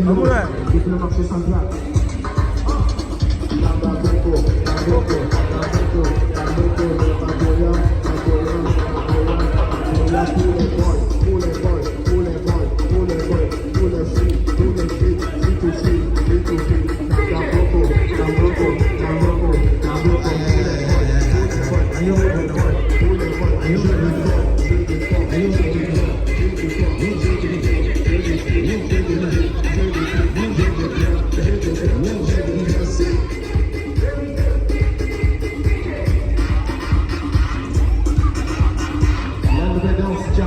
Depuis le marché central.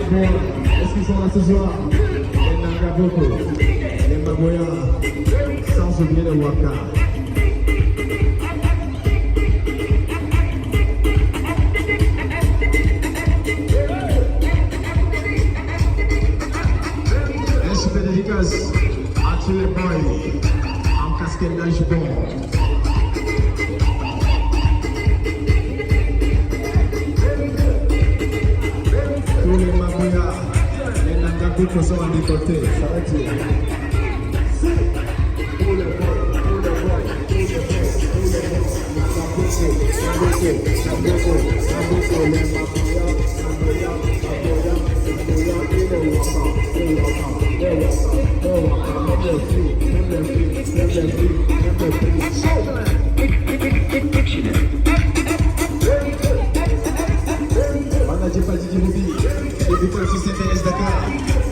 Est-ce qu'ils sont là ce soir? Les Nangaboko, les Magoya, sans oublier le Waka. Un super dédicace à tous les boys en casquette d'Anjibon. Tous les Magoya, les Nangaboko sont à décoter, ça va dire.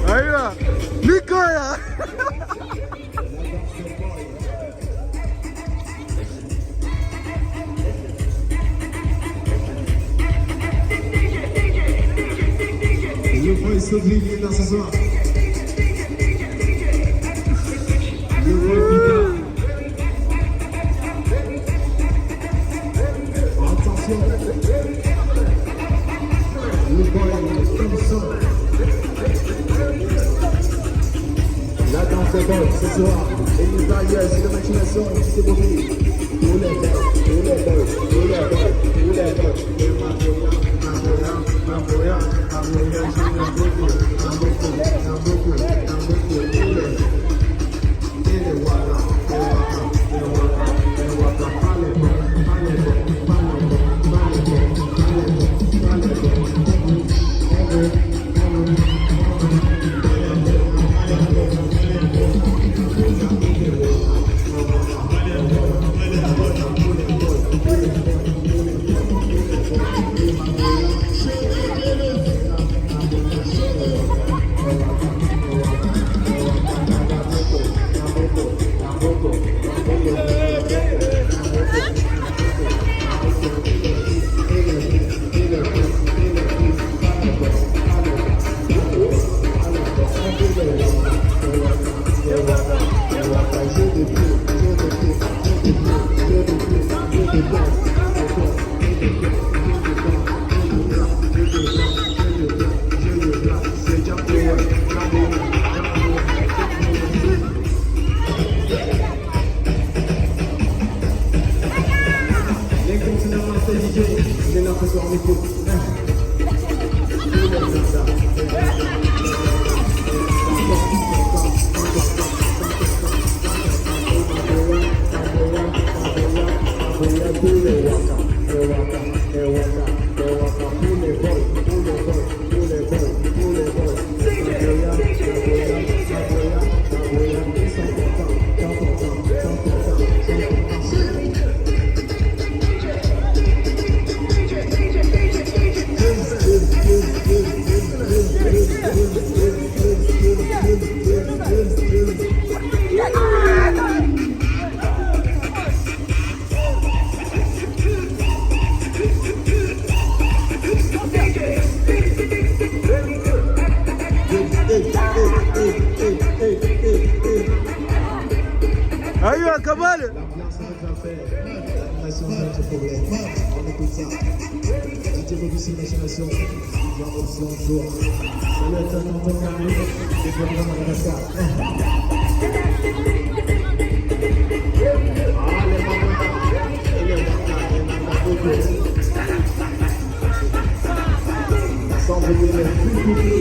Aí, ó. Nicoya! Le boy Sogli dans ce soir. Le boy Vita. Attention. Le boy Thompson. La danse est bonne ce soir. Et les barrières, c'est de machination, c'est beau. Tous les boys, tous les boys, tous les boys, tous les boys. Magoya, Aí, ó, Cabal! L'ambiance est déjà faite. L'animation c'est notre problème. On écoute ça. DJ Bobby Imagination. Jean Option Jour. Salut à tonton Camille. Et programme Madagascar. Sans oublier les